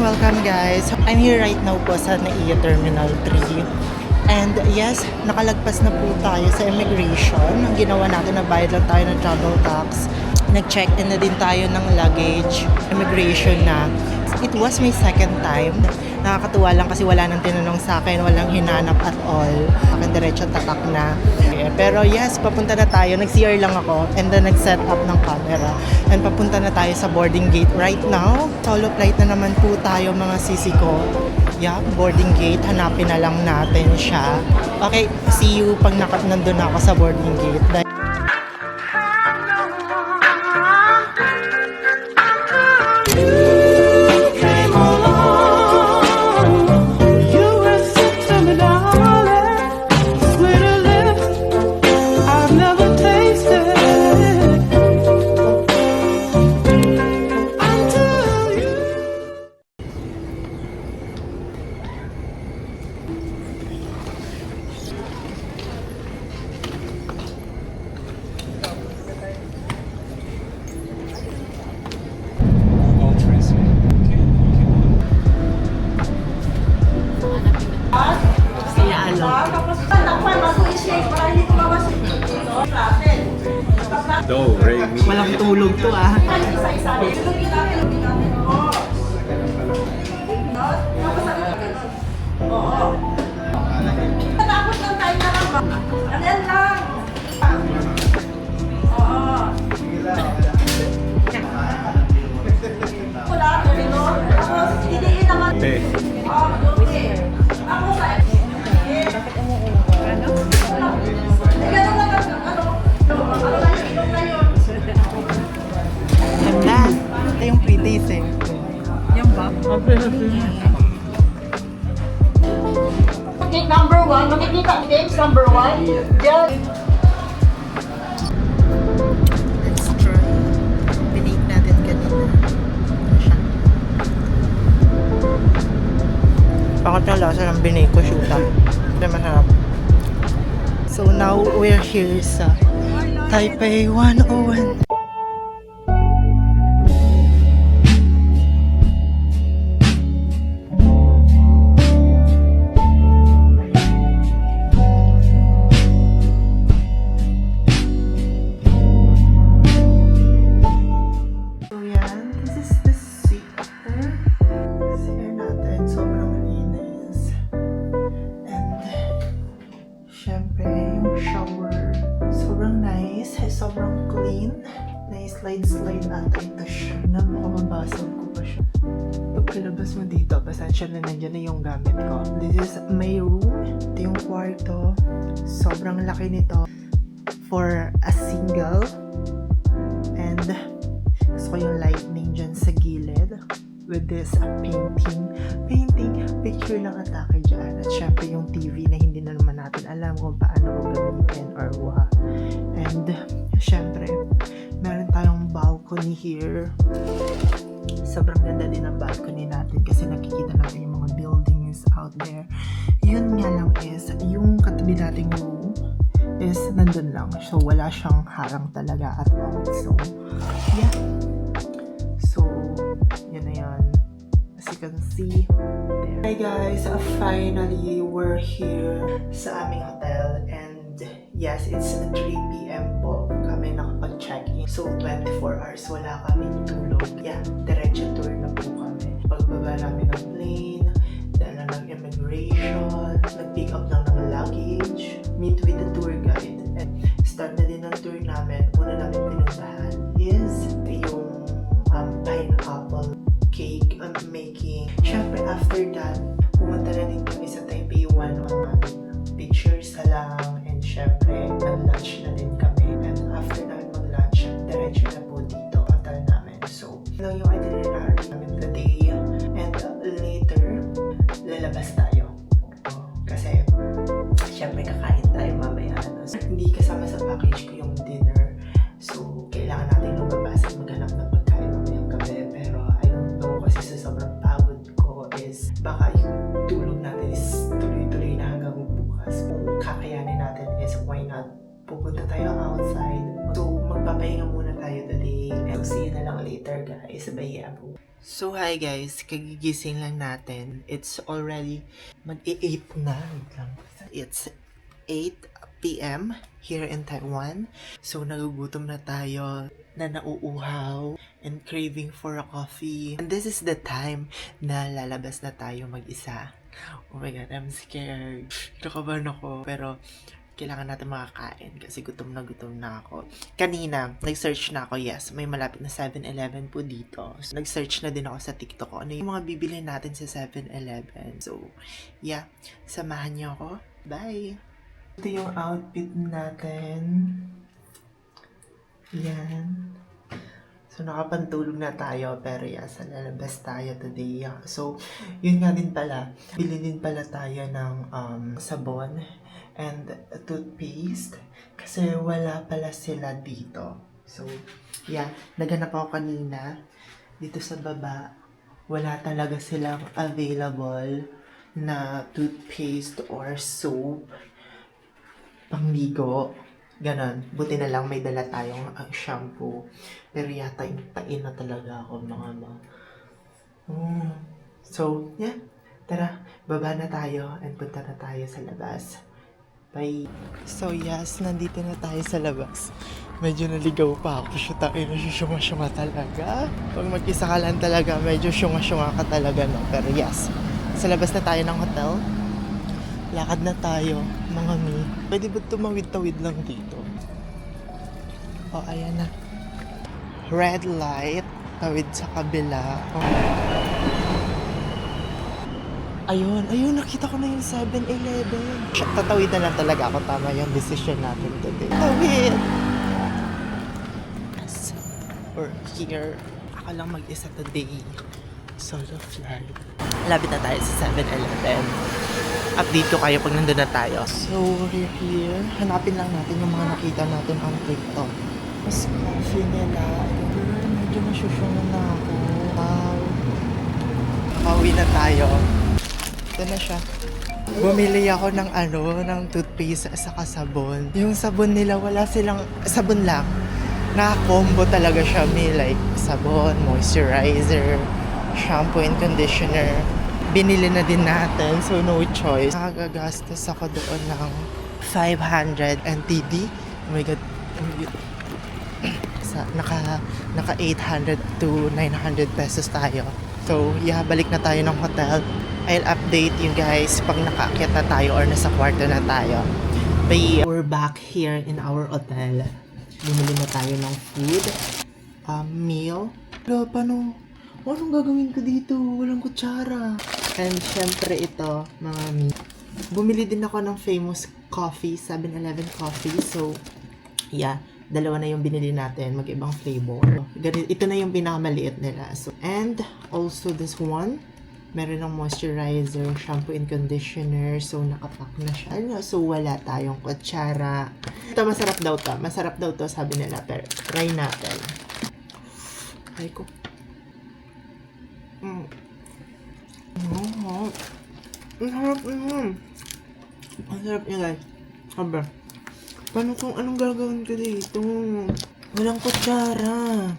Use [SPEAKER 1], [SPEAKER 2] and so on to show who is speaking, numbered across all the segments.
[SPEAKER 1] welcome guys. I'm here right now po sa NAIA Terminal 3. And yes, nakalagpas na po tayo sa immigration. Ang ginawa natin, nagbayad lang tayo ng travel tax. Nag-check-in na din tayo ng luggage. Immigration na. It was my second time. Nakakatuwa lang kasi wala nang tinanong sa akin, walang hinanap at all. Akin diretso tatak na. Pero yes, papunta na tayo. Nag-CR lang ako and then nag-set up ng camera. And papunta na tayo sa boarding gate right now. Solo flight na naman po tayo mga sisi ko. Yeah, boarding gate. Hanapin na lang natin siya. Okay, see you pag nandun ako sa boarding gate.
[SPEAKER 2] Do, re, mi.
[SPEAKER 1] Walang tulog to ah.
[SPEAKER 3] Tapos lang tayo na lang ba? Ayan lang. Oo. Wala, pero tapos hidiin naman.
[SPEAKER 2] Eh.
[SPEAKER 3] Okay. Ako sa bakit umuulo ko? Ano? Ganun lang ang ano na yung ilong na yun.
[SPEAKER 1] Ganda. Ito yung pretties eh.
[SPEAKER 3] Yan ba? Gate number 1. Makikita ang gates number 1. Yan.
[SPEAKER 1] Let's try. Binake natin kanina. Ano siya? Bakit yung lasa ng binake ko, shoota? Hindi masarap. So now we're here sa Taipei 101. Sobrang clean. Slide ata ito siya na makababasag ko pa siya. Pagkalabas mo dito, pasensya na nandiyan na yung gamit ko. This is my room. Ito yung kwarto. Sobrang laki nito for a single. And gusto ko yung lightning dyan sa gilid with this painting picture lang atake dyan. At syempre yung TV na hindi na naman natin alam kung paano gagamitin or what. And syempre meron tayong balcony here. Sobrang ganda din ang balcony natin kasi nakikita natin yung mga buildings out there. Yun nga lang is yung katabi nating room is nandun lang, so wala siyang harang talaga at all. So yeah, so yun na yan. As you can see there. Hi guys, finally we're here sa aming hotel and yes, it's 3 p.m. po kami nakapag-check-in. So 24 hours wala kaming tulog. Yeah, diretso tour na po kami. Pagbaba namin ng plane, dala ng immigration, nag-pick up lang ng luggage, meet with the tour guide, and start na din ang tour namin. Una namin pinuntahan is yung pineapple cake making. Syempre after that, pumunta na din kami sa Taipei 101. Pictures na lang and syempre nag-lunch na din kami. And after namin mag-lunch, diretso na po dito hotel namin. So, lang yung itinerary namin today. And later, lalabas tayo. Kasi, syempre kakain tayo mamaya. So, hindi kasama sa package ko yung dinner. So, kailangan natin lumabas at maghanap ng pagkain mamayang gabi. Pero, I don't know kasi sa sobrang pagod ko is baka yung tulog natin is tuloy-tuloy na hanggang bukas. Kung kakayanin natin is why not pupunta tayo outside. So, magpapahinga muna tayo today. And see you na lang later guys. Bye, Abu. So hi guys, kagigising lang natin. It's already mag-8 na. Wait lang. It's 8 p.m. here in Taiwan. So nagugutom na tayo, na nauuhaw, and craving for a coffee. And this is the time na lalabas na tayo mag-isa. Oh my god, I'm scared. Nakabahan ako. Pero kailangan natin makakain kasi gutom na ako. Kanina, nag-search na ako. Yes, may malapit na 7-Eleven po dito. So, nag-search na din ako sa TikTok ko. Ano yung mga bibili natin sa 7-Eleven. So, yeah. Samahan niyo ako. Bye! Ito yung outfit natin. Yan. So, nakapantulog na tayo. Pero yes, lalabas tayo today. So, yun nga din pala. Bili din pala tayo ng sabon and toothpaste kasi wala pala sila dito. So, yeah, naghanap ako kanina dito sa baba. Wala talaga silang available na toothpaste or soap pangligo. Ganon. Buti na lang may dala tayong shampoo. Pero yata tain na talaga ako mga ma. So, yeah. Tara, baba na tayo and punta na tayo sa labas. Bye. So yes, nandito na tayo sa labas. Medyo naligaw pa ako. Syunga-syunga talaga. Pag mag-isa ka lang talaga, medyo syunga-syunga ka talaga, no? Pero yes, sa labas na tayo ng hotel. Lakad na tayo, mga mi. Pwede ba tumawid-tawid lang dito? Oh, ayan na. Red light. Tawid sa kabila. Oh. Ayun, nakita ko na yung 7-Eleven. Tatawid na lang talaga ako. Tama yung decision natin today. Tawid! Yes. We're here. Ako lang mag-isa today. Solo flight. Lapit na tayo sa 7-Eleven. Update ko kayo pag nandun na tayo. So, we're here. Hanapin lang natin yung mga nakita natin on TikTok. Mas coffee nila. Medyo masyusyungan na ako. Wow. Pauwi na tayo. Ito na siya. Bumili ako ng ng toothpaste sa sabon. Yung sabon nila, wala silang sabon lang. Naka-combo talaga siya. May like sabon, moisturizer, shampoo and conditioner. Binili na din natin, so no choice. Nakagagastos ako doon ng 500 NTD. Oh my god. Naka 800 to 900 pesos tayo. So, yeah, balik na tayo ng hotel. I'll update you guys pag nakaakyat na tayo or nasa kwarto na tayo. Bye! We're back here in our hotel. Bumili na tayo ng food. Meal. Pero, paano? Anong gagawin ko dito? Walang kutsara. And syempre ito, mga mi. Bumili din ako ng famous coffee, 7-Eleven coffee. So, yeah. Dalawa na yung binili natin, mag-ibang flavor. Ito na yung pinakamaliit nila. So, and also this one, meron ng moisturizer, shampoo and conditioner. So, nakapack na siya. So, wala tayong kutsara. Ito, masarap daw to. Masarap daw to, sabi nila. Pero, try natin. Ay ko. Ang harap Ang sarap niya, guys. Sabi. Paano kung anong gagawin ko dito? Walang kutsara.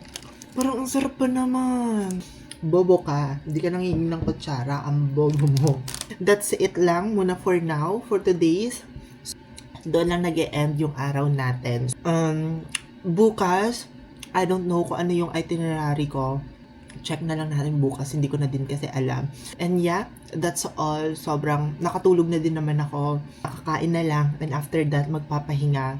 [SPEAKER 1] Parang ang sarap pa naman. Bobo ka. Hindi ka nangingi ng kutsara. Ang bobo mo. That's it lang muna for now. For today's. Doon lang nag-e-end yung araw natin. Bukas, I don't know kung ano yung itinerary ko. Check na lang natin bukas. Hindi ko na din kasi alam. And yeah, that's all. Sobrang nakatulog na din naman ako. Nakakain na lang. And after that, magpapahinga.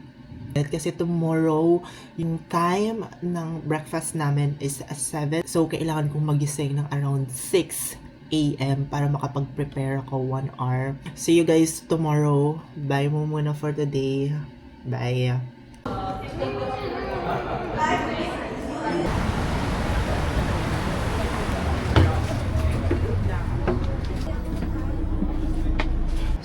[SPEAKER 1] Kasi tomorrow, yung time ng breakfast namin is 7. So, kailangan kong magising ng around 6 a.m. para makapag-prepare ako 1 hour. See you guys tomorrow. Bye mo muna for today. Bye.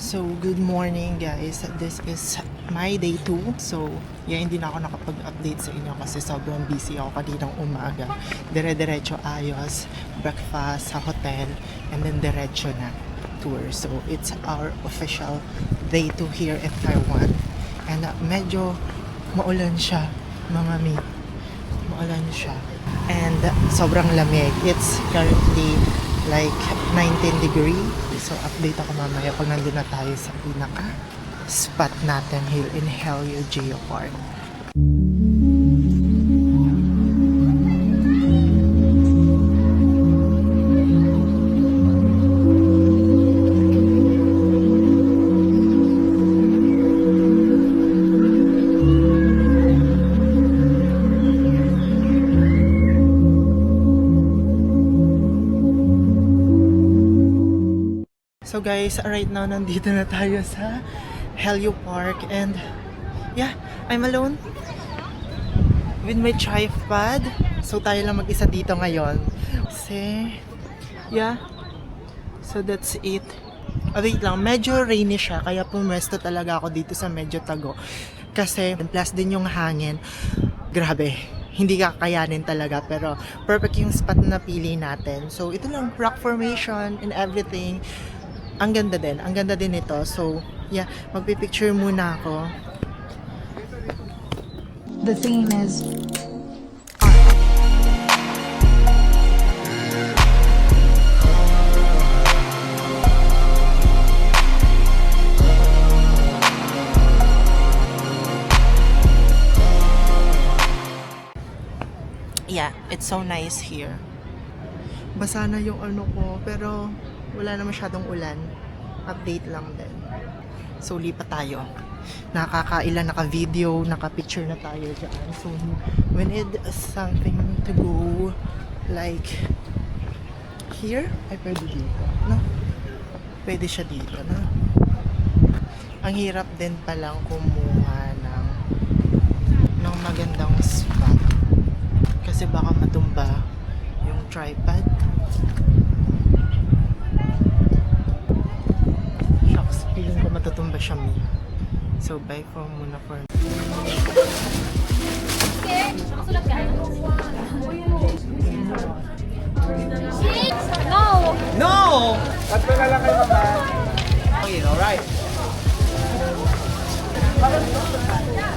[SPEAKER 1] So, good morning guys. This is my day 2. So, yeah, hindi na ako nakapag-update sa inyo kasi sobrang busy ako kaninang umaga. Dire-diretso ayos, breakfast sa hotel, and then diretso na tour. So, it's our official day 2 here in Taiwan. And medyo maulan siya, mga mi. Maulan siya. And sobrang lamig. It's currently like 19 degree. So update ako mamaya pag nandun na tayo sa pinaka spot natin here in Helio Geopark. So guys, right now nandito na tayo sa Helio Park and yeah, I'm alone with my tripod. So tayo lang mag-isa dito ngayon. Kasi yeah, so that's it. Wait lang, medyo rainy siya kaya pumwesto talaga ako dito sa medyo tago. Kasi plus din yung hangin. Grabe, hindi kakayanin talaga pero perfect yung spot na napili natin. So ito lang, rock formation and everything. Ang ganda din ito. So, yeah, magpipicture muna ako.
[SPEAKER 2] The theme is
[SPEAKER 1] Yeah, it's so nice here. Basa na yung ano ko, pero wala na masyadong ulan. Update lang din. So, lipat tayo. Nakakailan, naka-video, naka-picture na tayo dyan. So, we need something to go like here. Ay, pwede dito. No? Pwede siya dito, no? Ang hirap din palang kumuha ng magandang spot. Kasi baka matumba yung tripod. Shucks, feeling ko matutumba siya me. So, bye for muna for me.
[SPEAKER 3] No!
[SPEAKER 4] No! Tatlo na lang kayo ba? Okay, alright.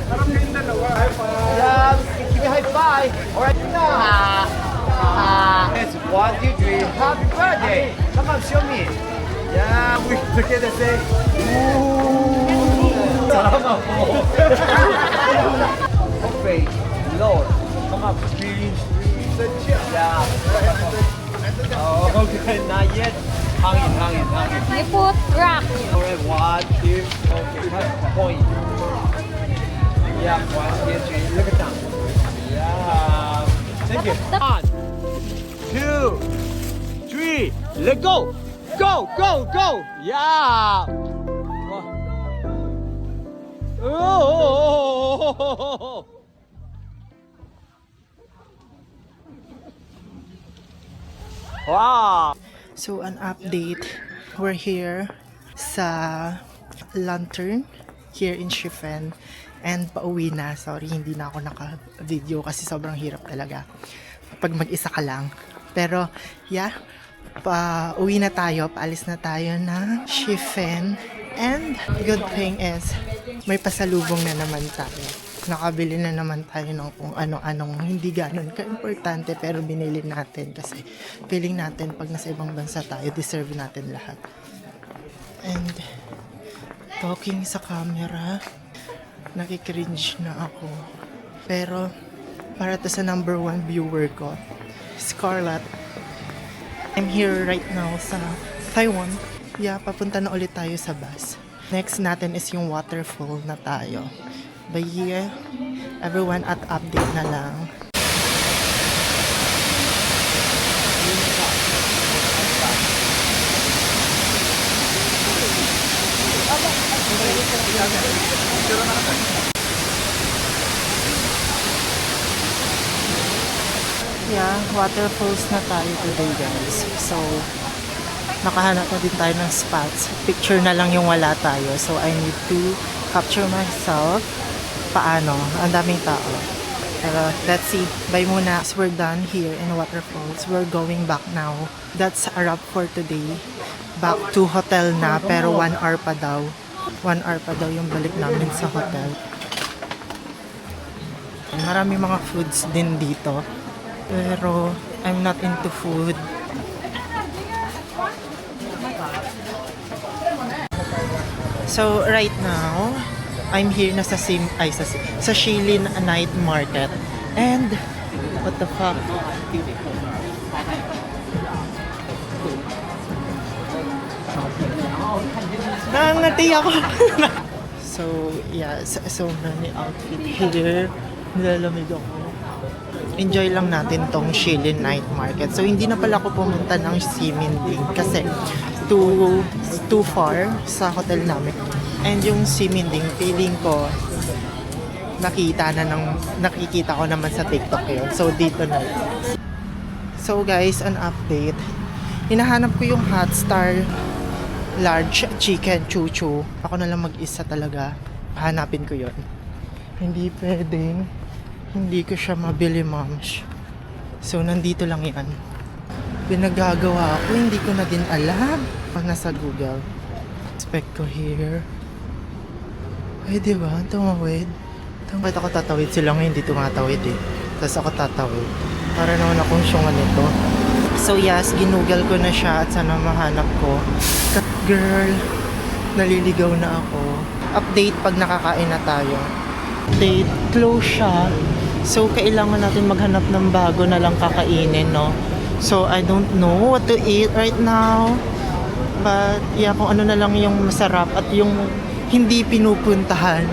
[SPEAKER 4] Parang kayong dalawa. High five. Yeah, give me high five. Alright, now. It's 1, 2, 3. Happy birthday. Come on, show me. Yeah, we together say, ooh. Sama po. Okay, Lord. Come on, please. Yeah. Oh, okay, not yet. Hangin.
[SPEAKER 3] You put rock.
[SPEAKER 4] Alright, 1, 2, okay, point. Yeah, 1, 2, 3, look at that. Yeah, thank you. 1, 2, 3, let go! Go! Yeah! Oh! Wow!
[SPEAKER 1] So, an update. We're here sa Lantern here in Shifen and pauwi na. Sorry, hindi na ako naka-video kasi sobrang hirap talaga pag mag-isa ka lang. Pero, yeah, pauwi na tayo, paalis na tayo ng Shifen. And good thing is, may pasalubong na naman tayo. Nakabili na naman tayo ng kung ano-anong hindi ganun ka-importante pero binili natin kasi feeling natin pag nasa ibang bansa tayo, deserve natin lahat. And talking sa camera, nakikringe na ako. Pero para to sa number 1 viewer ko, Scarlett. I'm here right now sa Taiwan. Yeah, papunta na ulit tayo sa bus. Next natin is yung waterfall na tayo. By here, everyone at update na lang. Yeah, waterfalls na tayo today guys. So, nakahanap na din tayo ng spots. Picture na lang yung wala tayo. So, I need to capture myself. Paano? Ang daming tao. Pero, let's see. Bye muna. So, we're done here in waterfalls. We're going back now. That's a wrap for today. Back to hotel na, pero 1 hour pa daw. 1 hour pa daw yung balik namin sa hotel. Marami mga foods din dito. Pero I'm not into food. So right now, I'm here na sa sa Shilin Night Market. And what the fuck? Nangangati ako. So yeah, so many outfit here. Nilalamig ako. Enjoy lang natin tong Shilin Night Market. So hindi na pala ako pumunta ng Siminding kasi too far sa hotel namin. And yung Siminding, feeling ko nakikita ko naman sa TikTok yun. So dito na yun. So guys, an update. Hinahanap ko yung Hotstar large chicken chuchu. Ako na lang mag-isa talaga. Hanapin ko yon. Hindi pwedeng hindi ko siya mabili, moms. So nandito lang yan. Pinagagawa ko, hindi ko na din alam. Pag nasa Google. Expect ko here. Ay, diba? Tumawid. Bakit ako tatawid? Sila nga hindi tumatawid eh. Tapos ako tatawid. Para naman akong syungan nito. So yes, ginugel ko na siya at sana mahanap ko. Girl, naliligaw na ako. Update pag nakakain na tayo. Update, close siya. So kailangan natin maghanap ng bago na lang kakainin, no? So I don't know what to eat right now. But yeah, kung ano na lang yung masarap at yung hindi pinupuntahan,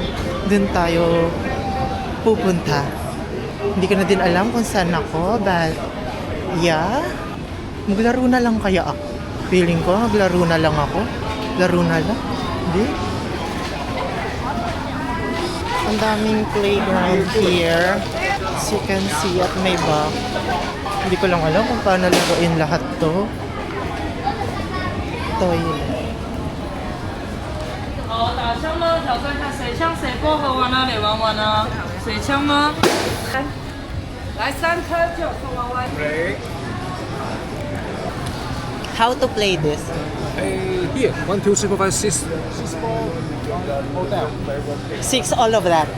[SPEAKER 1] dun tayo pupunta. Hindi ko na din alam kung saan ako, but yeah, maglaro na lang kaya ako. Feeling ko, maglaro na lang ako. Laro na lang. Hindi. Ang daming playground here. As you can see at my back. Hindi ko lang alam kung paano laruin lahat to. Toilet.
[SPEAKER 2] 好，打枪呢？挑战一下水枪谁薄荷玩啊？脸玩玩啊？水枪吗？来3颗就送娃娃。
[SPEAKER 1] How to play this?
[SPEAKER 4] Here, 1, 2, 3, 4, 5, 6. 6 ball. Hold down.
[SPEAKER 1] 6, all of that.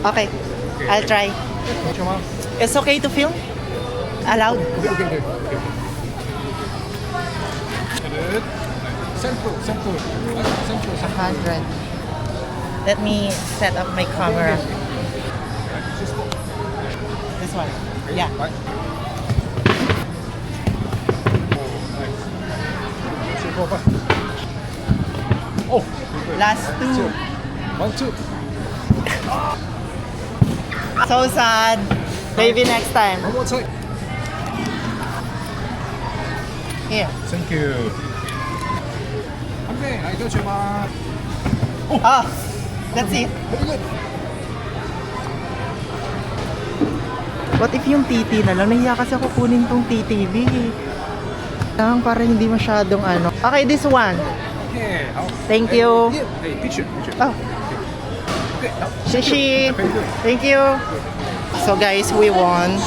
[SPEAKER 1] Okay, I'll try. It's okay to film? Allowed?
[SPEAKER 4] Okay. Good. Central.
[SPEAKER 1] 100. Let me set up my camera. This one. Yeah.
[SPEAKER 4] Right. Oh,
[SPEAKER 1] Last 2.
[SPEAKER 4] 1, 2.
[SPEAKER 1] So sad. Maybe next time.
[SPEAKER 4] One more time.
[SPEAKER 1] Here.
[SPEAKER 4] Thank you. Okay, I got you, ma.
[SPEAKER 1] Ah, that's it.
[SPEAKER 4] Very good.
[SPEAKER 1] What if yung TT na lang? Nahiya kasi ako kunin tong TTV. Lang para hindi masyadong ano. Okay, this one.
[SPEAKER 4] Okay.
[SPEAKER 1] Thank you.
[SPEAKER 4] Yeah. Hey, picture.
[SPEAKER 1] Oh,
[SPEAKER 4] Okay.
[SPEAKER 1] shishi.
[SPEAKER 4] Very good.
[SPEAKER 1] Thank you. So guys, we won.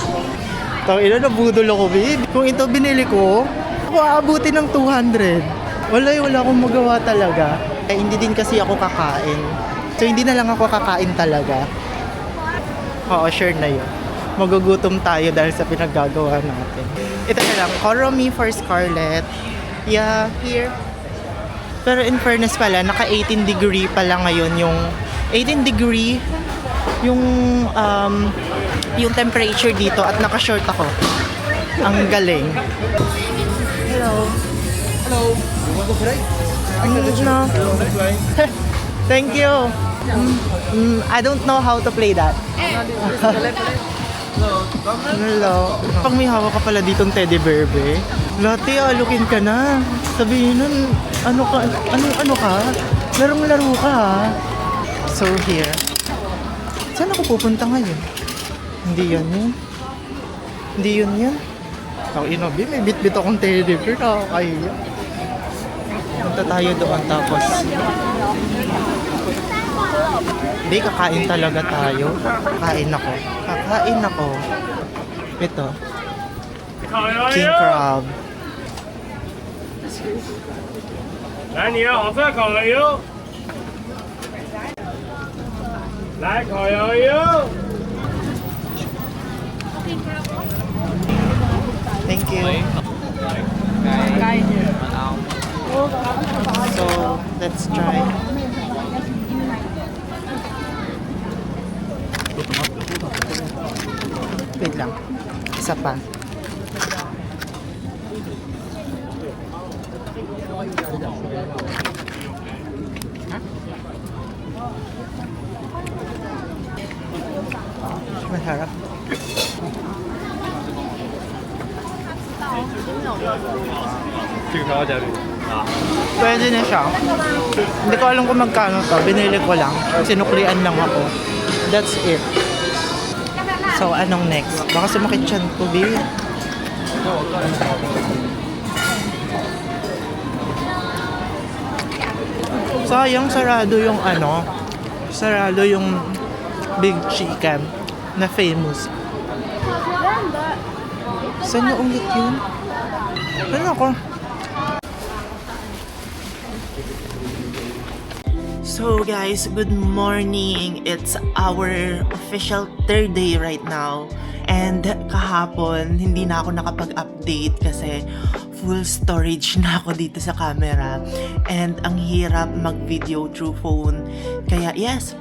[SPEAKER 1] Ina, nabudol ako, babe. Kung ito binili ko, ako aabutin ng 200. Wala akong magawa talaga. Eh, hindi din kasi ako kakain. So hindi na lang ako kakain talaga. Oo, sure na yun. Magugutom tayo dahil sa pinaggagawa natin. Ito na lang, Koromi for Scarlett. Yeah, here. Pero in fairness pala, naka 18 degree pala ngayon yung 18 degree yung temperature dito at naka-short ako. Ang galing. Hello.
[SPEAKER 4] Hello. You want to play?
[SPEAKER 1] No. Thank you. I don't know how to play that. Hello. Pag may hawak ka pala ditong teddy bear, be. Lati, alukin ka na. Sabihin nun, ano ka? Larong-laro ka, ha? So, here. Saan ako pupunta ngayon? Hindi yun. Hindi yun. Ako, inabi, may bit-bit akong teddy bear. Nakakahiya. Punta tayo doon tapos. Hindi, kakain talaga tayo. Kakain ako. Ito. King crab.
[SPEAKER 5] 来，你要好吃的烤鱿鱼。来，烤鱿鱼。
[SPEAKER 1] you. So, let's try. Wait lang. Isa pa. Masarap. Pwede na siya. Hindi ko alam kung magkano to. Binili ko lang. Sinuklian lang ako. That's it. So, anong next? Baka sumakit siya ko, babe. Sayang, sarado yung ano. Sarado yung big chicken na famous. Saan na ulit yun? Saan ako? So guys, good morning. It's our official third day right now. And kahapon, hindi na ako nakapag-update kasi full storage na ako dito sa camera. And ang hirap mag-video through phone. Kaya yes,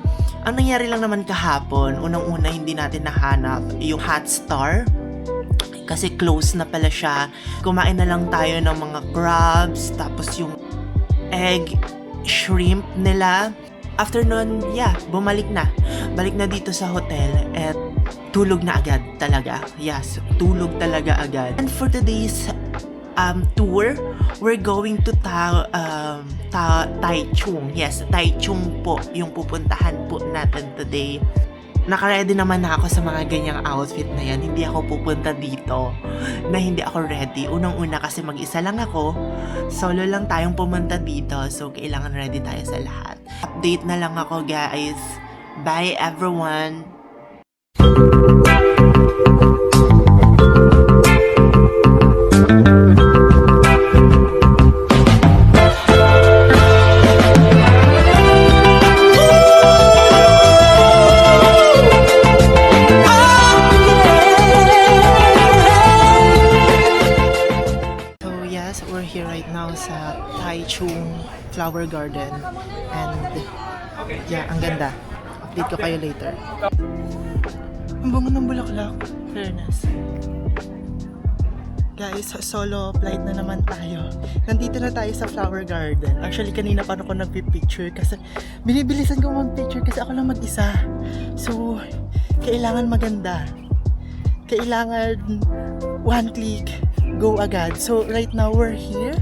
[SPEAKER 1] ang nangyari lang naman kahapon, unang-una hindi natin nahanap yung Hotstar. Kasi close na pala siya. Kumain na lang tayo ng mga crabs, tapos yung egg shrimp nila. After nun, yeah, bumalik na. Balik na dito sa hotel at tulog na agad talaga. Yes, tulog talaga agad. And for today's tour, we're going to Taichung. Yes, Taichung po yung pupuntahan po natin today. Naka-ready naman na ako sa mga ganyang outfit na yan. Hindi ako pupunta dito na hindi ako ready. Unang-una kasi mag-isa lang ako. Solo lang tayong pumunta dito. So, kailangan ready tayo sa lahat. Update na lang ako, guys. Bye, everyone! We're here right now sa Taichung Flower Garden and yeah, ang ganda. Update ko kayo later. Ang bango ng bulaklak. Fairness. Guys, solo flight na naman tayo. Nandito na tayo sa Flower Garden. Actually, kanina pa ako nagpipicture kasi binibilisan ko mag-picture kasi ako lang mag-isa. So, kailangan maganda. Kailangan one click. Go agad. So, right now, we're here.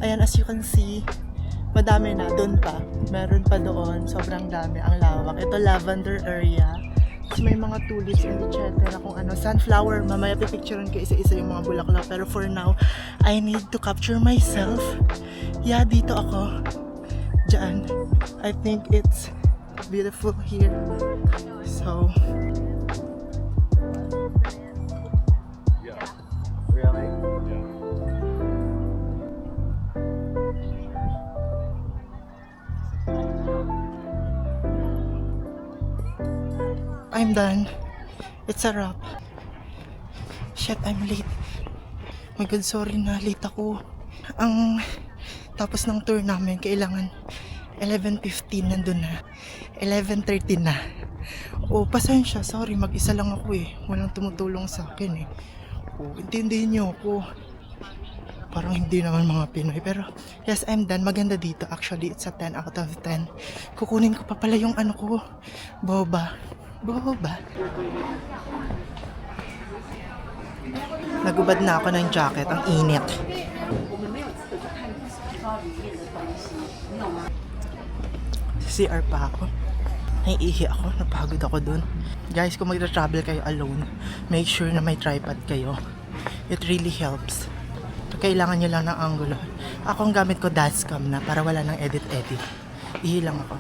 [SPEAKER 1] Ayan, as you can see, madami na. Doon pa. Meron pa doon. Sobrang dami. Ang lawak. Ito, lavender area. Tapos may mga tulips and etc. Kung ano, sunflower. Mamaya pipicturean ko isa-isa yung mga bulaklak. Pero for now, I need to capture myself. Yeah, dito ako. Diyan. I think it's beautiful here. So, I'm done. It's a wrap. Shit, I'm late. My God, sorry na. Late ako. Ang tapos ng tour namin, kailangan 11:15 nandun na. 11:30 na. Oh, pasensya. Sorry, mag-isa lang ako eh. Walang tumutulong sa akin eh. Oh, intindihin niyo ako. Parang hindi naman mga Pinoy. Pero, yes, I'm done. Maganda dito. Actually, it's a 10 out of 10. Kukunin ko pa pala yung ano ko. Boba. Nagubad na ako ng jacket. Ang init. CR pa ako. Naiihi ako. Napagod ako dun. Guys, kung mag-travel kayo alone, make sure na may tripod kayo. It really helps. Kailangan nyo lang ng angulo. Ako ang gamit ko dashcam na para wala nang edit-edit. Ihi lang ako.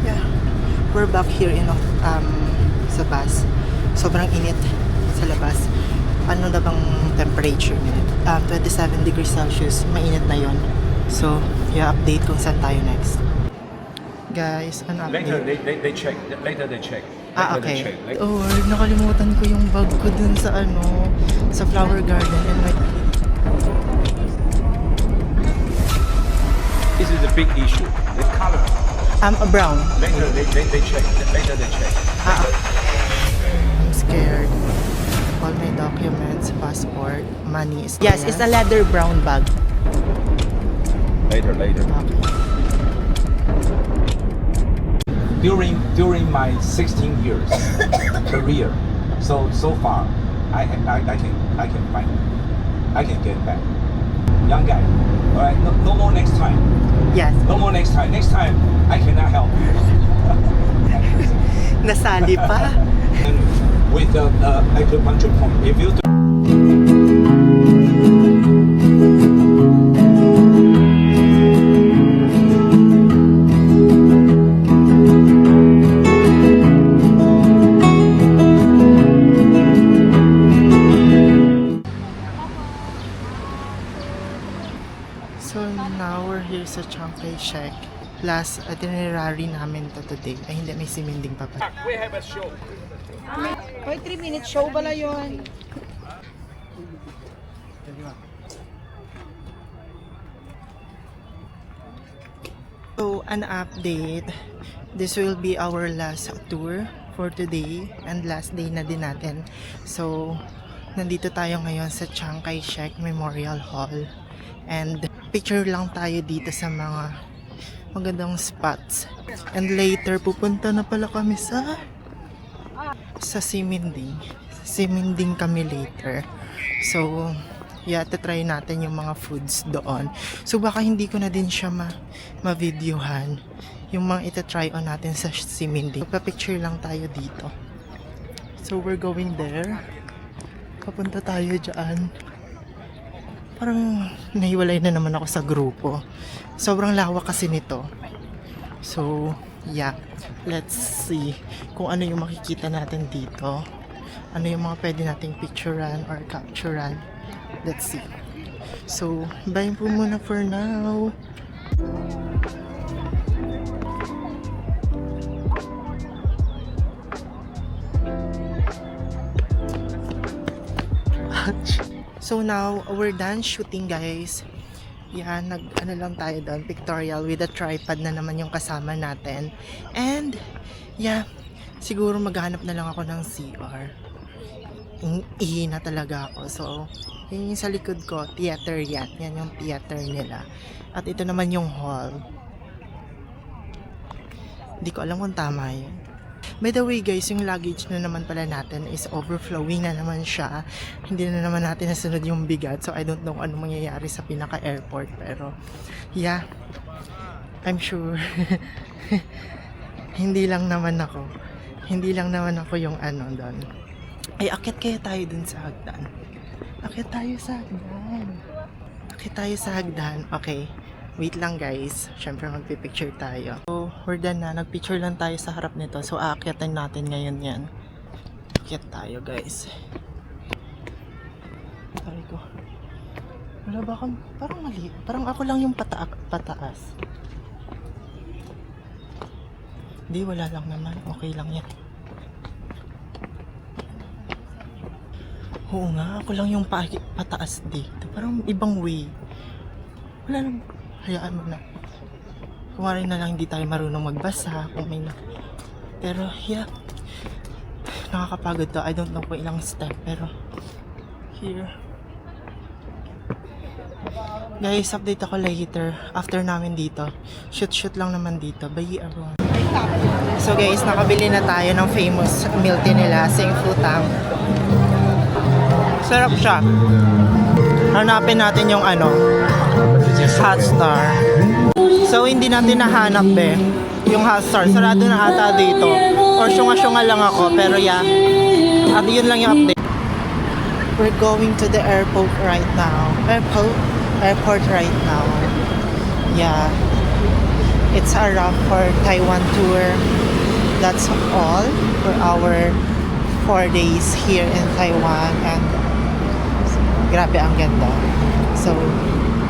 [SPEAKER 1] Yeah. We're back here in sa bus. Sobrang init sa labas. Ano na bang temperature? 27 degrees Celsius. Mainit na yon. So, update kung saan tayo next. Guys, an update.
[SPEAKER 4] Later they check. Later they check. Later
[SPEAKER 1] okay.
[SPEAKER 4] the check. Like-
[SPEAKER 1] Oh, nakalimutan ko yung bag ko dun sa sa flower garden. And
[SPEAKER 4] This is a big issue. The color.
[SPEAKER 1] I'm a brown.
[SPEAKER 4] Later they check. Later they check.
[SPEAKER 1] I'm scared. All my documents, passport, money is Yes, it's a leather brown bag.
[SPEAKER 4] Later. During my 16 years career, so far, I can find, I can get back. Young guy, all right. No more next time.
[SPEAKER 1] Yes.
[SPEAKER 4] No more next time. Next time, I cannot help you.
[SPEAKER 1] Nasali pa.
[SPEAKER 4] And with the acupuncture point, if you.
[SPEAKER 1] So now we're here sa Chiang Kai-shek. Last itinerary namin to today. Ay hindi, may siminding pa pa.
[SPEAKER 4] We have a show.
[SPEAKER 3] Hoy, 3-minute show pala yun.
[SPEAKER 1] So, an update. This will be our last tour for today and last day na din natin. So, nandito tayo ngayon sa Chiang Kai-shek Memorial Hall. And picture lang tayo dito sa mga magandang spots. And later, pupunta na pala kami sa Siminding. Siminding kami later. So, yeah, try natin yung mga foods doon. So, baka hindi ko na din siya ma-videohan yung mga itatry on natin sa Siminding. Pa-picture lang tayo dito. So, we're going there. Papunta tayo dyan. Parang nahiwalay na naman ako sa grupo. Sobrang lawak kasi nito. So, yeah. Let's see kung ano yung makikita natin dito. Ano yung mga pwede nating picturean or capturean. Let's see. So, bye po muna for now. So now, we're done shooting, guys. Yan, ano lang tayo doon, pictorial with a tripod na naman yung kasama natin. And, yeah, siguro maghanap na lang ako ng CR. Ihi na talaga ako. So, yun yung sa likod ko, theater yan. Yan yung theater nila. At ito naman yung hall. Hindi ko alam kung tama yun. By the way guys, yung luggage na naman pala natin is overflowing na naman siya. Hindi na naman natin nasunod yung bigat. So I don't know ano mangyayari sa pinaka-airport. Pero yeah, I'm sure hindi lang naman ako yung ano doon. Ay, akit kaya tayo dun sa hagdan. Akit tayo sa hagdan. Okay. Wait lang guys, syempre magpipicture tayo. So, we're done na. Nagpicture lang tayo sa harap nito. So, aakyatan natin ngayon yan. Akyat tayo guys. Sorry ko. Wala ba akong, parang mali. Parang ako lang yung pataas. Hindi, wala lang naman. Okay lang yan. Oo nga, ako lang yung pataas dito. Parang ibang way. Wala lang. Hayaan mo na. Kumari na lang hindi tayo marunong magbasa. Pero yeah, nakakapagod to. I don't know kung ilang step. Pero here. Guys, update ako later. After namin dito. Shoot lang naman dito. Bye everyone. So guys, nakabili na tayo ng famous milk tea nila. Sing Futang. Sarap siya. Hanapin natin yung hot star. So hindi natin nahanap yung hot star. Sarado na ata dito. Or syunga-syunga lang ako. Pero yeah. At yun lang yung update. We're going to the airport right now. Airport right now. Yeah. It's a wrap for Taiwan tour. That's all for our 4 days here in Taiwan. And grabe ang ganda. So,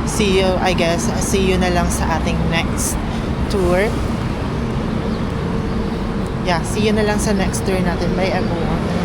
[SPEAKER 1] see you na lang sa ating next tour. yeah, see you na lang sa next turn natin. Bye everyone.